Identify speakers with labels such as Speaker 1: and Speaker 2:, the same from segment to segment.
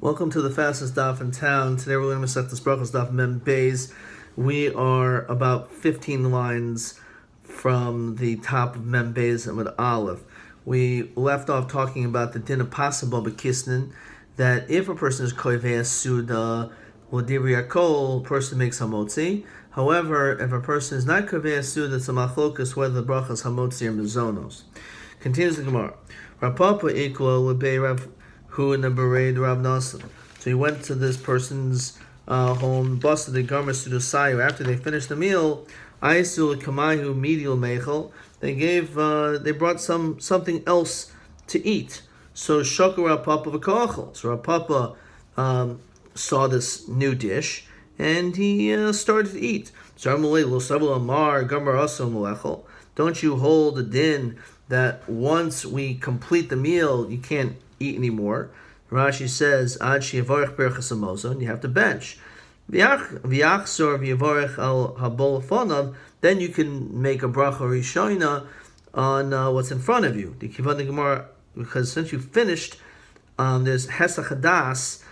Speaker 1: Welcome to the fastest daf in town. Today we're going to Masechtas Brachos daf Mem Beis. We are about 15 lines from the top of Mem Beis and with Aleph. We left off talking about the din of pasabah b'kisnin, that if a person is koivei suda l'dibri akol, person makes hamotzi. However, if a person is not koivei suda, it's a machlokas whether the bracha is hamotzi or mizonos. Continues the Gemara. Rapapa equal lebei Rav Hu in the Berei Rav Nasan. So he went to this person's home, busted the garments to the sayu. After they finished the meal, Aisul Kamahu medial mechel. They brought something else to eat. So Shokar Rapapa v'koachel. So Rapapa saw this new dish and he started to eat. Don't you hold a din that once we complete the meal, you can't eat anymore? Rashi says, Ad sheyavarech berachas hamazon, you have to bench. V'yachzor v'yavarech al habol fonav, then you can make a bracha rishona on what's in front of you. The Kivan the Gemara, because since you finished, there's hesach hadas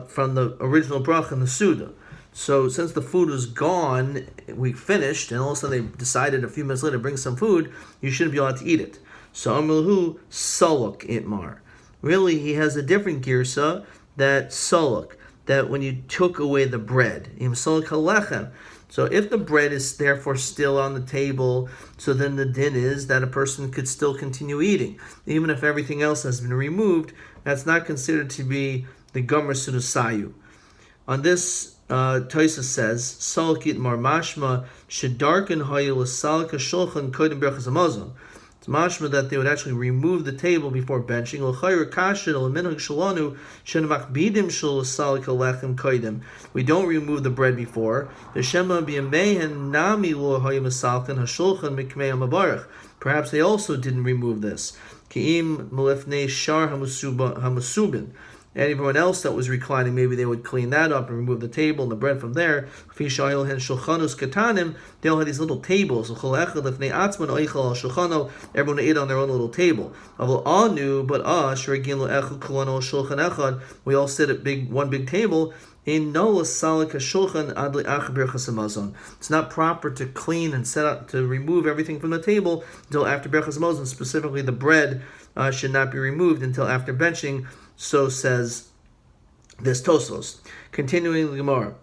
Speaker 1: from the original bracha in the Suda. So since the food was gone, we finished, and all of a sudden they decided a few minutes later to bring some food, you shouldn't be allowed to eat it. So Amrulhu Saluk Itmar. Really, he has a different girsa, that Saluk, that when you took away the bread, Im Saluk Halechem. So if the bread is therefore still on the table, so then the din is that a person could still continue eating. Even if everything else has been removed, that's not considered to be the Gomer Sudasayu. On this, Toisa says, Salkit Mar Mashma Shedarkin Hayil Salka Shulchan Kodim Berachas Hamazon. It's mashma that they would actually remove the table before benching. We don't remove the bread before. Perhaps they also didn't remove this. And everyone else that was reclining, maybe they would clean that up and remove the table and the bread from there. They all had these little tables. Everyone ate on their own little table. We all sit at one big table. It's not proper to clean and set up to remove everything from the table until after Berachas Hamazon. Specifically, the bread should not be removed until after benching. So says this Tosfos. Continuing the Gemara.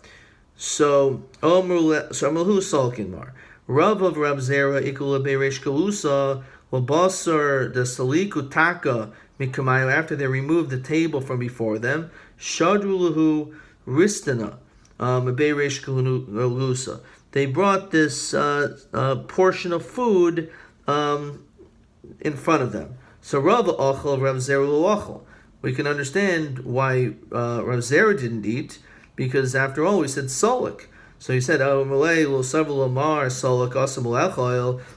Speaker 1: So Amrulhu Salkin Mar. Rav of Rab Zera ikul bereish galusa labasar the saliku taka mikamayu. After they removed the table from before them, shadrulahu ristana bereish galusa. They brought this portion of food in front of them. So Rav achal Rav Zera lo achal. We can understand why Rav Zera didn't eat, because after all, we said solik. So he said, that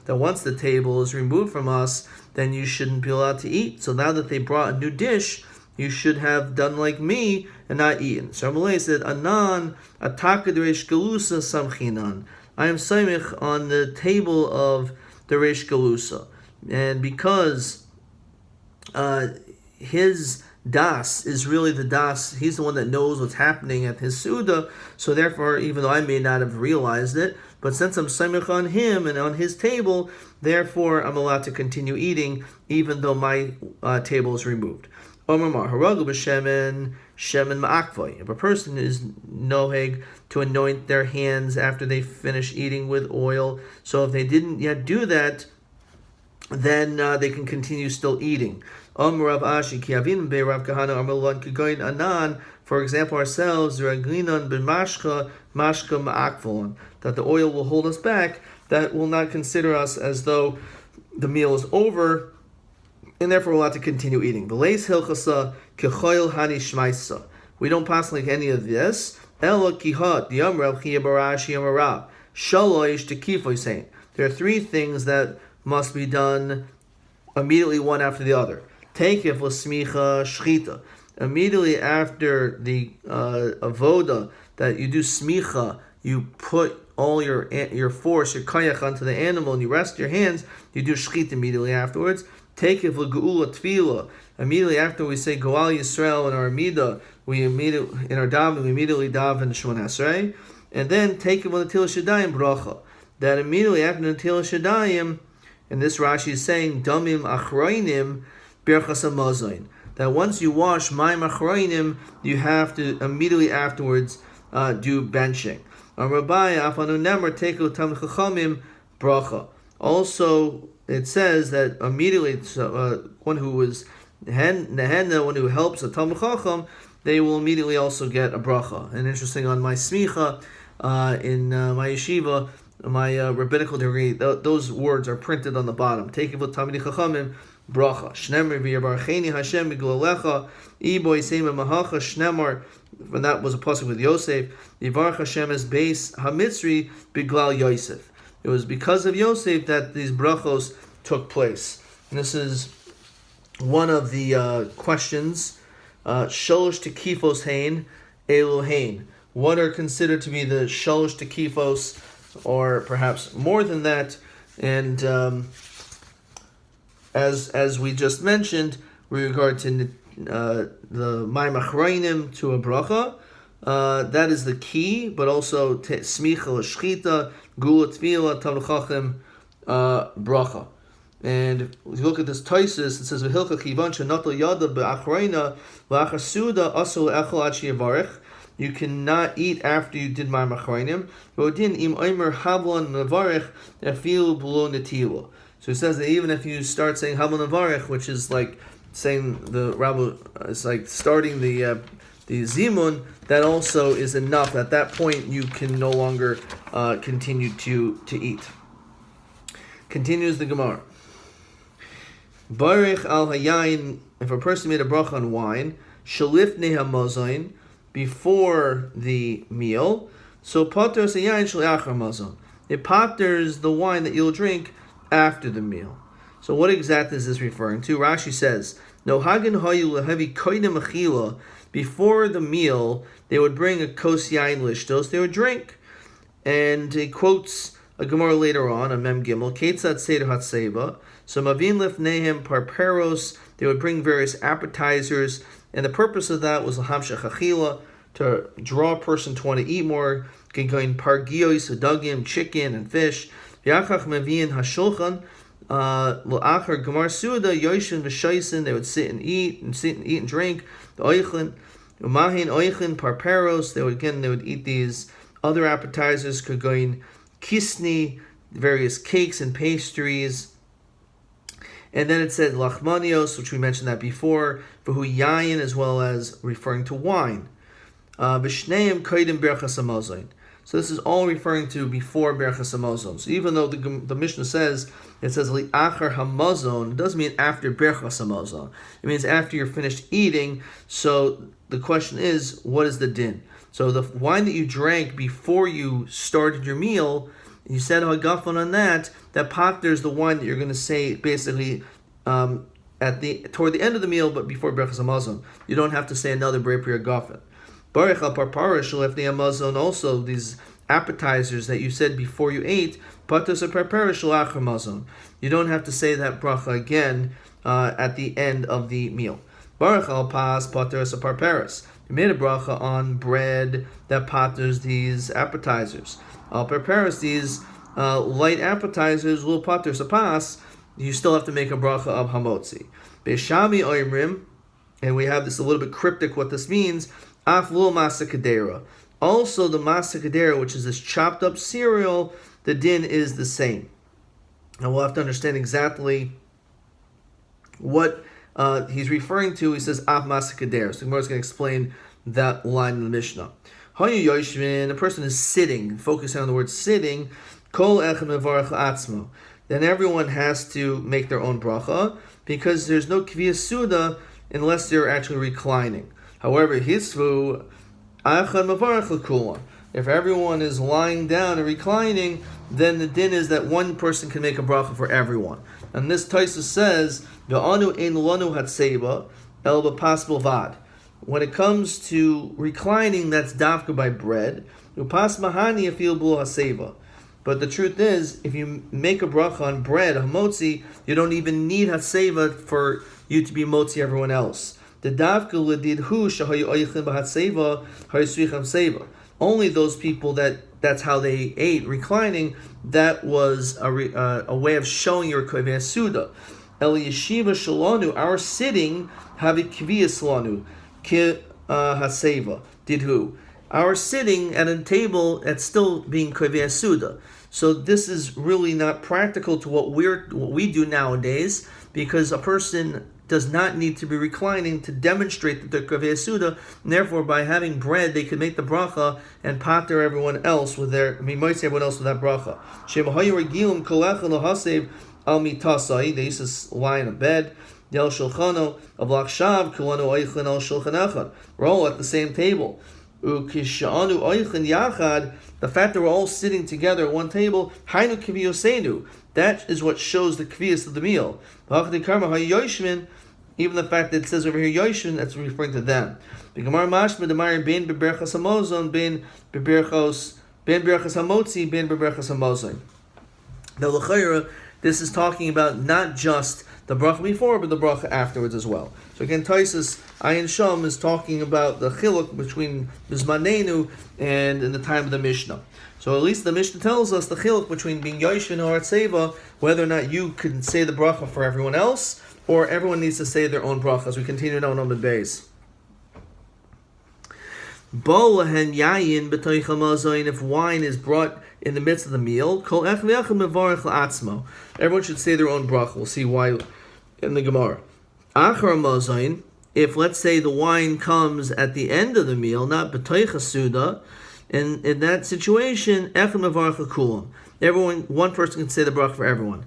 Speaker 1: once the table is removed from us, then you shouldn't be allowed to eat. So now that they brought a new dish, you should have done like me and not eaten. So Rav said, Anan ataka reish galusa samchinan. I am samich on the table of the reish galusa. And because his das is really the das, he's the one that knows what's happening at his Suda, so therefore, even though I may not have realized it, but since I'm samich on him and on his table, therefore I'm allowed to continue eating, even though my table is removed. If a person is noheg to anoint their hands after they finish eating with oil, so if they didn't yet do that, then they can continue still eating. For example, ourselves, that the oil will hold us back, that will not consider us as though the meal is over, and therefore we're allowed to continue eating. We don't pass like any of this. There are three things that must be done immediately, one after the other. Tekef l'smicha shchita. Immediately after the avoda that you do smicha, you put all your force, your kayak onto the animal, and you rest your hands. You do shchita immediately afterwards. Take it l'geula tefillah. Immediately after we say Goal Yisrael in our Amida, in our daven, we immediately daven Shemon Esrei, and then take it with the Netilas Yadayim bracha. That immediately after the Netilas Yadayim, and this Rashi is saying Damim Achroinim Birchas Hamazon. That once you wash Mayim Achroinim, you have to immediately afterwards do benching. Rabbi Afanu Nemer take it Tam Chachamim bracha. Also, it says that immediately one who was Nehenna, one who helps a Talmid Chacham, they will immediately also get a bracha. And interesting, on my smicha in my yeshiva, my rabbinical degree, those words are printed on the bottom. Take it with Talmidei Chachamim bracha. Shnemar v'yarbarcheni Hashem b'glalecha iboy seima mahacha shnemar. And that was a pasuk with Yosef. Yivarach Hashem es beis hamitzri b'glal Yosef. It was because of Yosef that these brachos took place. And this is one of the questions. Shalosh tekifos hein Elohein. What are considered to be the shalosh tekifos, or perhaps more than that? And as we just mentioned, with regard to the Mayim Achrayim to a bracha, that is the key. But also smicha l'shchita, gula tefila, Talmid Chacham bracha. And if you look at this Taisus, it says v'hilcha kivan shenatal yada be'achrayna v'achar suda asul echol ad sheyavarech. You cannot eat after you did Mayim Achrayim. V'odin im omer havlan nevarech efil below netila. So it says that even if you start saying havlan nevarech, which is like saying the Rabbi, it's like starting the zimun, that also is enough. At that point, you can no longer continue to eat. Continues the Gemara. Barich al hayayin, if a person made a bracha on wine, shalifnei hamazon, before the meal, so paters hayayin shaliachar hamazon. It paters the wine that you'll drink after the meal. So what exactly is this referring to? Rashi says, no hagen hayu lehevi koinem achila. Before the meal, they would bring a kos yain lishtos, they would drink. And he quotes a Gemara later on, a Mem Gimel, Ketzat Seder Hatseva. So Mavin Lifnehem Parperos, they would bring various appetizers, and the purpose of that was Lahamshach Achila, to draw a person to want to eat more. Going Pargios, Dagim, chicken, and fish. Yachach Mavin Hashulchan, L'achar Gemar Suda, Yoshin V'Shaisin, they would sit and eat and drink. The Oichlin, Umahin Oichlin Parperos, they would eat these other appetizers, Kagoin Kisni, various cakes and pastries. And then it said lachmanios, which we mentioned that before, v'hu yayin, as well as referring to wine. B'shneim koidim berachas hamazon. So this is all referring to before berachas hamazon. So even though the Mishnah says li'achar hamazon, it doesn't mean after berachas hamazon. It means after you're finished eating. So the question is, what is the din? So the wine that you drank before you started your meal, you said hagafon on that paters the wine that you're going to say basically toward the end of the meal, but before berachas hamazon. You don't have to say another brei pri hagafon. Barich al parpara shalefnei hamazon, also these appetizers that you said before you ate, patos a parpara shalachar hamazon. You don't have to say that bracha again at the end of the meal. Barich al pas patos a parparas. You made a bracha on bread that paters these appetizers. Al parparas, these light appetizers, will pater sapas. You still have to make a bracha of hamotzi. Beishami oimrim, and we have this a little bit cryptic what this means. Af lul masa kadera. Also the masa kadera, which is this chopped up cereal, the din is the same. And we'll have to understand exactly what he's referring to. He says af masa kadera. So the Gemara is going to explain that line in the Mishnah. Hayu yoshvin, the person is sitting, focusing on the word sitting. Kol echad mevarach atzmo. Then everyone has to make their own bracha, because there's no kviyas suda unless they're actually reclining. However, hisvu echad mevarach l'kulam. If everyone is lying down and reclining, then the din is that one person can make a bracha for everyone. And this Taisa says, "Ve'anu ein lanu hatseba el b'pas bilvad." When it comes to reclining, that's davka by bread. Upas mahani afil b'lo haseva. But the truth is, if you make a bracha on bread, hamotzi, you don't even need haseva for you to be motzi everyone else. The davka ledidhu shahayu oichin b'hatseva hayisvicham seva. Only those people that's how they ate, reclining, that was a way of showing your kovei suda. El yeshiva shalanu, our sitting, havi kviyas lanu, ki haseva, didhu. Our sitting at a table that's still being kovei suda. So this is really not practical to what we do nowadays, because a person does not need to be reclining to demonstrate that they're kovei suda, and therefore by having bread they can make the bracha and pater everyone else with that bracha. Shemahayu regilum kolecha lohasev al mitasai, they used to lie in a bed. Del shulchano avlakshav kulanu oichlin al shulchan echad. We're all at the same table. Ukishanu oichlin yachad. The fact that we're all sitting together at one table, hainu kviyosenu. That is what shows the kviyas of the meal. Even the fact that it says over here yoshmin, that's referring to them. The Gemara mashma demayir ben beberchas hamozon ben beberchas hamotzi ben beberchas hamozon. Now l'chayra, this is talking about not just the bracha before, but the bracha afterwards as well. So again, Taisus Ayin Sham is talking about the chiluk between Bizmanenu and in the time of the Mishnah. So at least the Mishnah tells us the chiluk between being Yoshvin or Atzeva, whether or not you can say the bracha for everyone else, or everyone needs to say their own bracha. As we continue down on the base. If wine is brought in the midst of the meal, everyone should say their own bracha. We'll see why in the Gemara. If let's say the wine comes at the end of the meal, not b'toicha suda, in that situation, everyone, one person can say the bracha for everyone.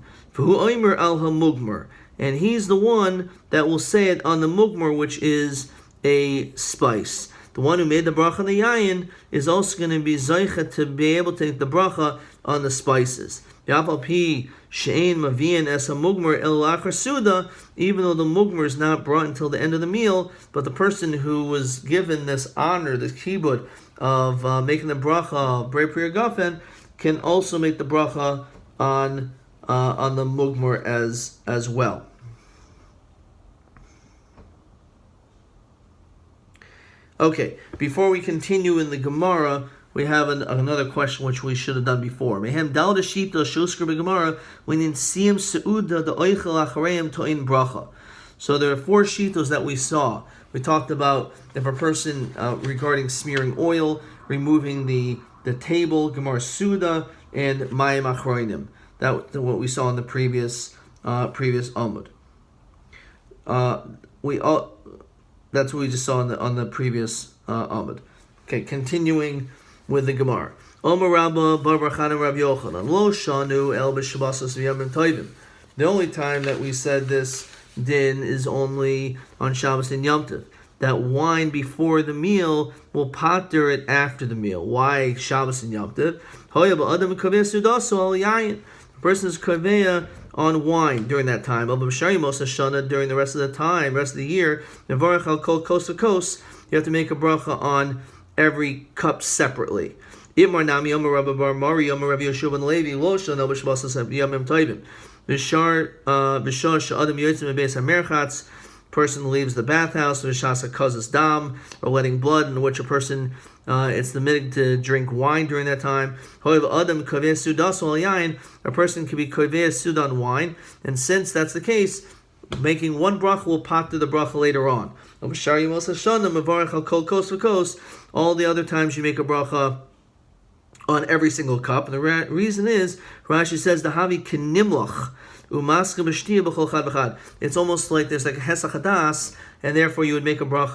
Speaker 1: And he's the one that will say it on the mugmar, which is a spice. The one who made the bracha on the yayin is also going to be zaycha to be able to take the bracha on the spices. Even though the mugmar is not brought until the end of the meal, but the person who was given this honor, this kibud of making the bracha brei priya gafen, can also make the bracha on the mugmar as well. Okay, before we continue in the Gemara, we have another question which we should have done before. Mehem dal de shita shusker b'Gemara when siyam seuda the oichel achareim to'in bracha. So there are 4 shitos that we saw. We talked about if a person regarding smearing oil, removing the table, Gemara Suda, and mayim achroinim. That's what we saw in the previous Amud. That's what we just saw on the previous Amud. Okay, continuing with the Gemara. Omer Rabba bar Brachot Rabbi Yochanan lo shanu el b'shabbasos v'yamim tovim. The only time that we said this din is only on Shabbos and Yom Tov. That wine before the meal will pater it after the meal. Why Shabbos and Yom Tov? Hoya ba'adam kovei sudaso al yayin. The person is kovei on wine during that time. During the rest of the time, rest of the year, you have to make a bracha on every cup separately. Person leaves the bathhouse, or letting blood, in which a person it's the minhag to drink wine during that time. A person can be kovei sud on wine, and since that's the case, making one bracha will pater the bracha later on. All the other times you make a bracha on every single cup, and the reason is Rashi says the havi kenimlach. It's almost like there's like a hesach hadas, and therefore you would make a bracha